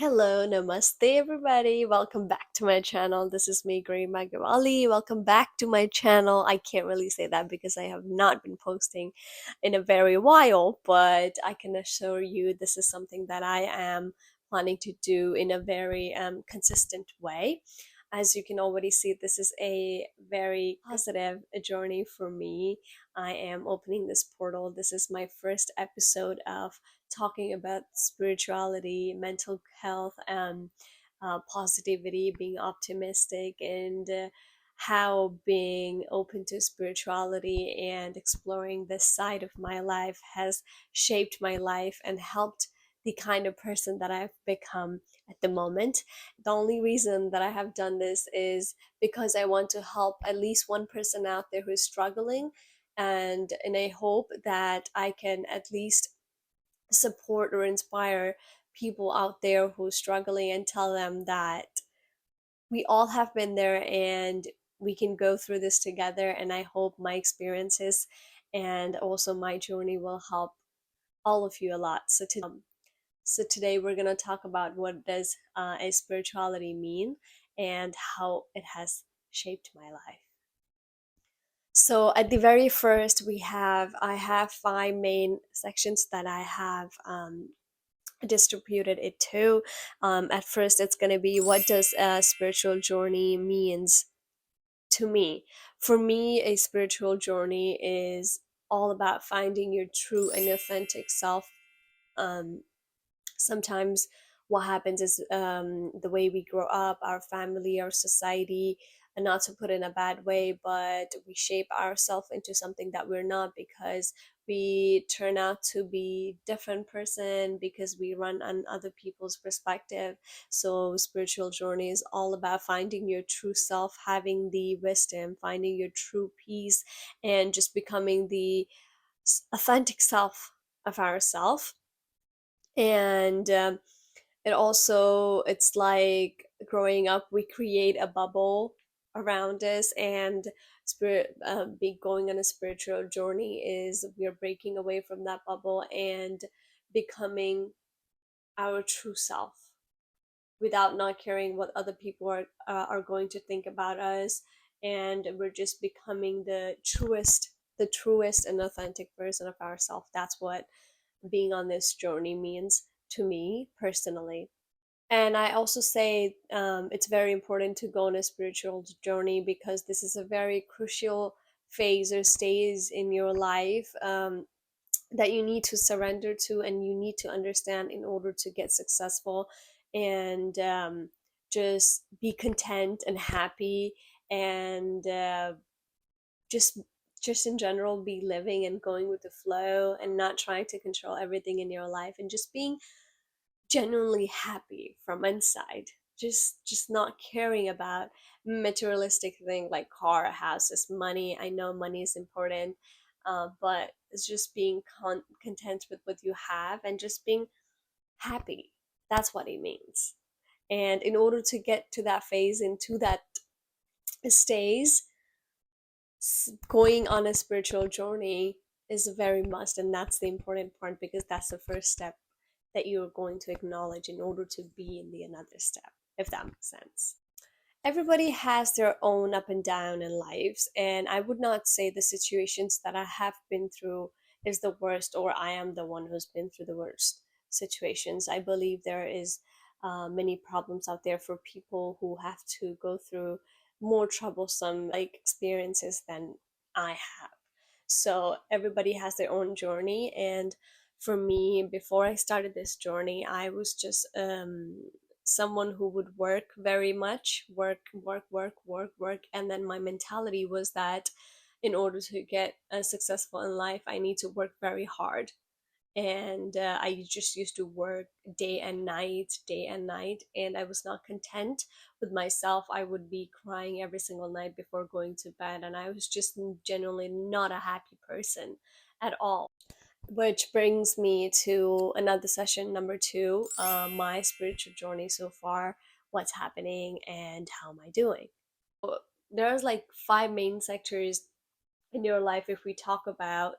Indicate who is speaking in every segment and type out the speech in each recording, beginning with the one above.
Speaker 1: Hello, namaste everybody. Welcome back to my channel. This is me, Gray Magawali. Welcome back to my channel. I can't really say that because I have not been posting in a very while, but I can assure you this is something that I am planning to do in a very consistent way. As you can already see, this is a very positive journey for me. I am opening this portal. This is my first episode of talking about spirituality, mental health, positivity, being optimistic, and how being open to spirituality and exploring this side of my life has shaped my life and helped the kind of person that I've become at the moment. The only reason that I have done this is because I want to help at least one person out there who is struggling, and I hope that I can at least support or inspire people out there who are struggling and tell them that we all have been there and we can go through this together. And I hope my experiences and also my journey will help all of you a lot. So today we're going to talk about what does a spirituality mean and how it has shaped my life. So at the very first, I have five main sections that I have distributed it to. At first, it's going to be what does a spiritual journey means to me. For me, a spiritual journey is all about finding your true and authentic self. Um, Sometimes what happens is the way we grow up, our family, our society, and not to put in a bad way, but we shape ourselves into something that we're not because we turn out to be different person because we run on other people's perspective. So spiritual journey is all about finding your true self, having the wisdom, finding your true peace, and just becoming the authentic self of ourself. And it's like growing up we create a bubble around us, and spirit be going on a spiritual journey is we are breaking away from that bubble and becoming our true self without not caring what other people are going to think about us, and we're just becoming the truest and authentic version of ourselves. That's what being on this journey means to me personally. And I also say it's very important to go on a spiritual journey because this is a very crucial phase or stage in your life that you need to surrender to and you need to understand in order to get successful and just be content and happy and just just in general be living and going with the flow and not trying to control everything in your life and just being genuinely happy from inside, just not caring about materialistic thing like car, houses, money. I know money is important, but it's just being content with what you have and just being happy. That's what it means. And in order to get to that phase, into that stage, going on a spiritual journey is a very must, and that's the important part because that's the first step that you're going to acknowledge in order to be in the another step, if that makes sense. Everybody has their own up and down in lives, and I would not say the situations that I have been through is the worst or I am the one who's been through the worst situations. I believe there is many problems out there for people who have to go through more troublesome like experiences than I have. So everybody has their own journey, and for me, before I started this journey, I was just someone who would work very much, work, and then my mentality was that in order to get successful in life, I need to work very hard. And I just used to work day and night, and I was not content with myself. I would be crying every single night before going to bed, and I was just genuinely not a happy person at all. Which brings me to another session, number two, my spiritual journey so far, what's happening, and how am I doing. There's like five main sectors in your life if we talk about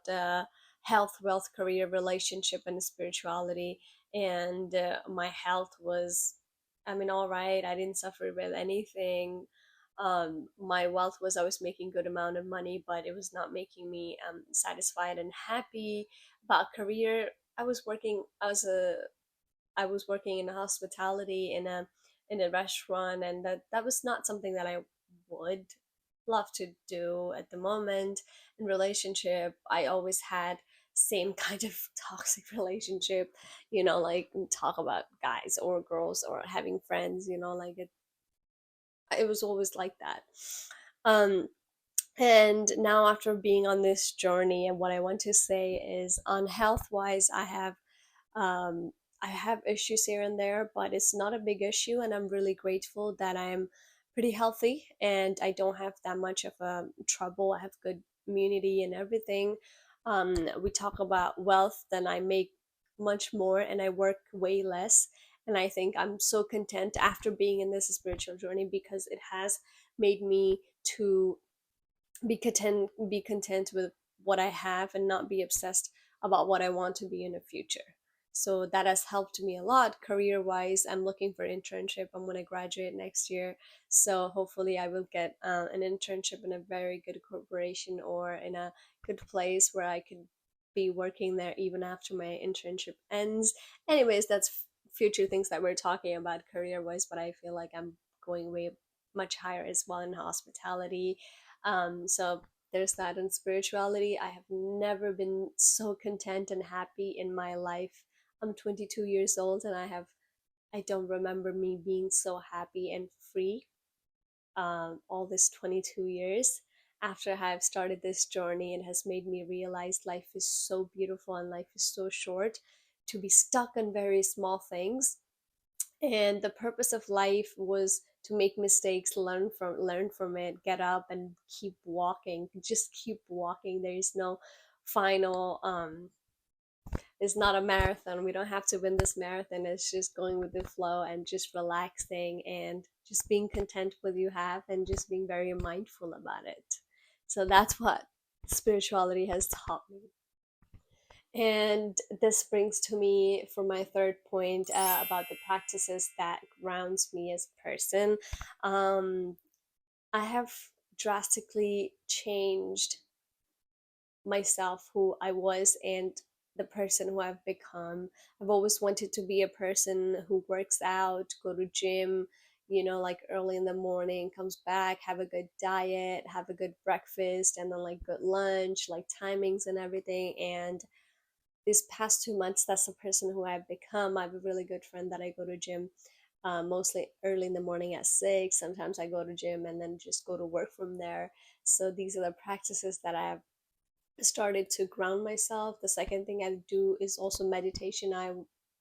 Speaker 1: health, wealth, career, relationship, and spirituality. and my health was, I mean, all right. I didn't suffer with anything. My wealth was, I was making good amount of money, but it was not making me satisfied and happy. About career, I was working as a I was working in hospitality in a restaurant, and that was not something that I would love to do at the moment. In relationship, I always had same kind of toxic relationship, like talk about guys or girls or having friends, like it was always like that. Um, and now, after being on this journey, and what I want to say is, on health wise, um, I have issues here and there, but it's not a big issue, and I'm really grateful that I'm pretty healthy and I don't have that much of a trouble. I have good immunity and everything. We talk about wealth, then I make much more and I work way less. And I think I'm so content after being in this spiritual journey, because it has made me to be content with what I have and not be obsessed about what I want to be in the future. So that has helped me a lot career wise. I'm looking for internship. I'm going to graduate next year, so hopefully I will get an internship in a very good corporation or in a good place where I could be working there even after my internship ends. Anyways, that's future things that we're talking about career wise, but I feel like I'm going way much higher as well in hospitality. So there's that. In spirituality, I have never been so content and happy in my life. I'm 22 years old, and I don't remember me being so happy and free all this 22 years. After I've started this journey, it has made me realize life is so beautiful and life is so short to be stuck on very small things. And the purpose of life was to make mistakes, learn from it, get up and keep walking, just keep walking. There is no final it's not a marathon. We don't have to win this marathon. It's just going with the flow and just relaxing and just being content with you have and just being very mindful about it. So that's what spirituality has taught me. And this brings to me for my third point, about the practices that grounds me as a person. Um, I have drastically changed myself, who I was, and the person who I've become. I've always wanted to be a person who works out, go to gym, like early in the morning, comes back, have a good diet, have a good breakfast, and then like good lunch, like timings and everything. And these past 2 months, that's the person who I've become. I have a really good friend that I go to gym mostly early in the morning at 6. Sometimes I go to gym and then just go to work from there. So these are the practices that I have started to ground myself. The second thing I do is also meditation. I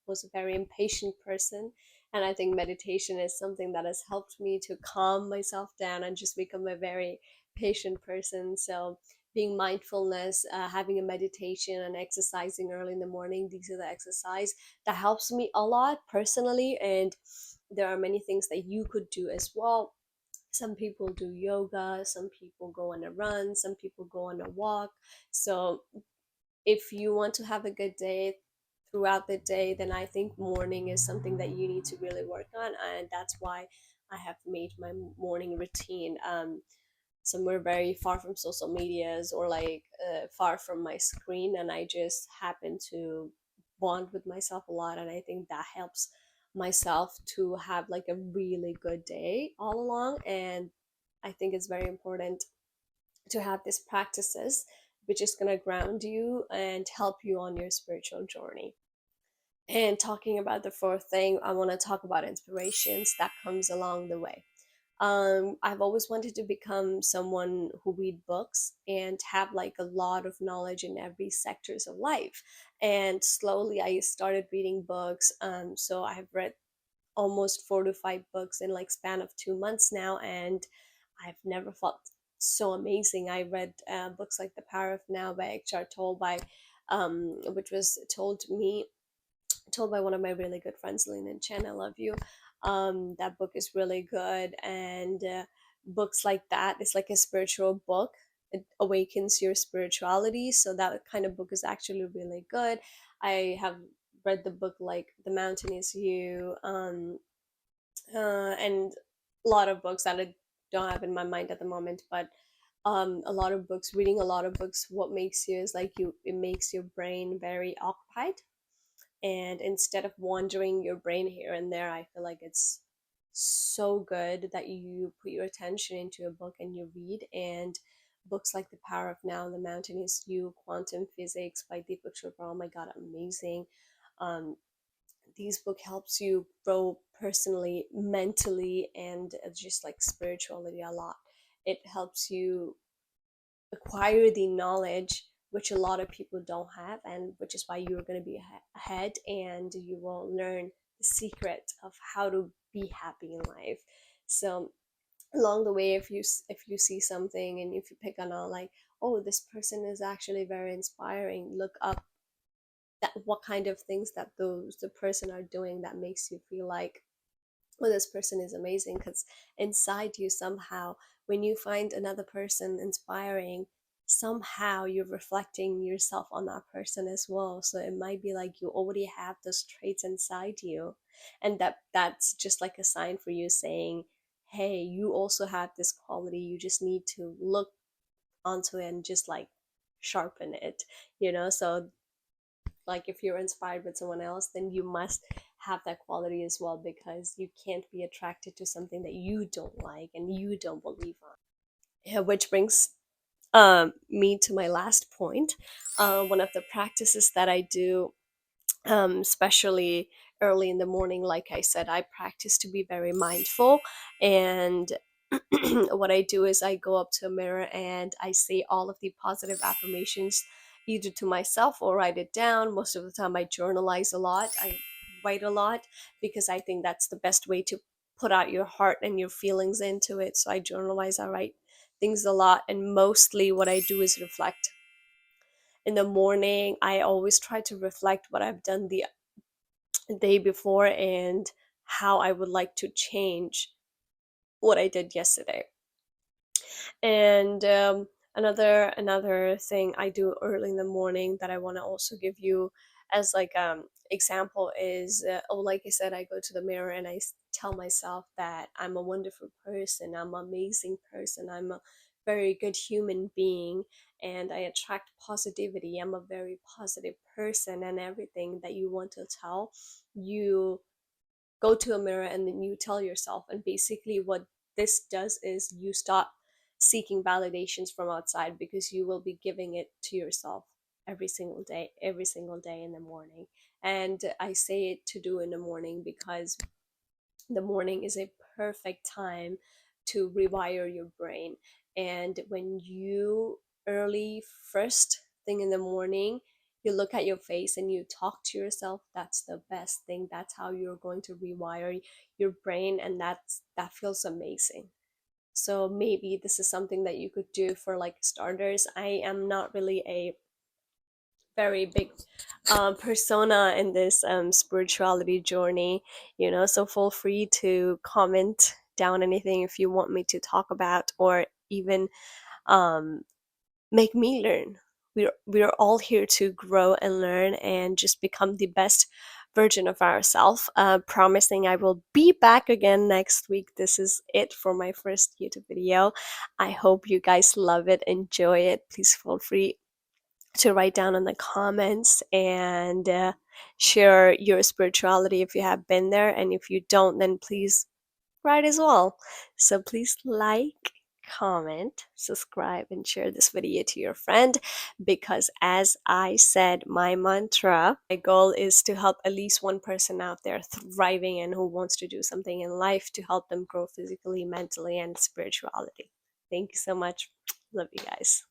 Speaker 1: was a very impatient person, and I think meditation is something that has helped me to calm myself down and just become a very patient person. So being mindfulness, having a meditation and exercising early in the morning, these are the exercise that helps me a lot personally. And there are many things that you could do as well. Some people do yoga, some people go on a run, some people go on a walk. So if you want to have a good day throughout the day, then I think morning is something that you need to really work on, and that's why I have made my morning routine somewhere very far from social medias, or like far from my screen, and I just happen to bond with myself a lot, and I think that helps myself to have like a really good day all along. And I think it's very important to have these practices, which is going to ground you and help you on your spiritual journey. And talking about the fourth thing, I want to talk about inspirations that comes along the way. I've always wanted to become someone who read books and have like a lot of knowledge in every sectors of life. And slowly I started reading books. So I've read almost 4 to 5 books in like span of 2 months now, and I've never felt so amazing. I read books like The Power of Now by Eckhart Tolle, which was told by one of my really good friends, Lynn and Chen. I love you. That book is really good, and books like that is like a spiritual book. It awakens your spirituality, so that kind of book is actually really good. I have read the book like The Mountain Is You, and a lot of books that I don't have in my mind at the moment, but a lot of books, reading a lot of books, what makes you is like it makes your brain very occupied, and instead of wandering your brain here and there, I feel like it's so good that you put your attention into a book and you read. And books like The Power of Now, The Mountain Is You, Quantum Physics by Deepak Chopra, oh my god, amazing. um, these book helps you grow personally, mentally, and just like spirituality a lot. It helps you acquire the knowledge which a lot of people don't have, and which is why you're going to be ahead, and you will learn the secret of how to be happy in life. So along the way, if you see something and if you pick on, like, oh, this person is actually very inspiring, look up that what kind of things that those the person are doing that makes you feel like, well, this person is amazing. Because inside you, somehow, when you find another person inspiring, somehow you're reflecting yourself on that person as well. So it might be like you already have those traits inside you, and that's just like a sign for you saying, hey, you also have this quality, you just need to look onto it and just like sharpen it, so like if you're inspired with someone else, then you must have that quality as well, because you can't be attracted to something that you don't like and you don't believe on. Yeah, which brings me to my last point. One of the practices that I do, especially early in the morning, like I said, I practice to be very mindful. And what I do is I go up to a mirror and I say all of the positive affirmations, either to myself or write it down. Most of the time, I journalize a lot, I write a lot, because I think that's the best way to put out your heart and your feelings into it. So I journalize, I write things a lot, and mostly what I do is reflect. In the morning, I always try to reflect what I've done the day before and how I would like to change what I did yesterday. And another thing I do early in the morning that I want to also give you as like example is, oh, like I said, I go to the mirror and I tell myself that I'm a wonderful person, I'm an amazing person, I'm a very good human being, and I attract positivity, I'm a very positive person. And everything that you want to tell, you go to a mirror and then you tell yourself. And basically what this does is you stop seeking validations from outside, because you will be giving it to yourself every single day in the morning. And I say it to do in the morning because the morning is a perfect time to rewire your brain. And when you early first thing in the morning, you look at your face and you talk to yourself, that's the best thing. That's how you're going to rewire your brain, and that feels amazing. So maybe this is something that you could do for like starters. I am not really a very big persona in this spirituality journey, so feel free to comment down anything if you want me to talk about, or even um, make me learn. We're all here to grow and learn and just become the best version of ourselves. Promising I will be back again next week. This is it for my first YouTube video. I hope you guys love it, enjoy it. Please feel free to write down in the comments and share your spirituality if you have been there. And if you don't, then please write as well. So please like, comment, subscribe, and share this video to your friend, because as I said, my mantra, my goal is to help at least one person out there thriving and who wants to do something in life to help them grow physically, mentally, and spirituality. Thank you so much. Love you guys.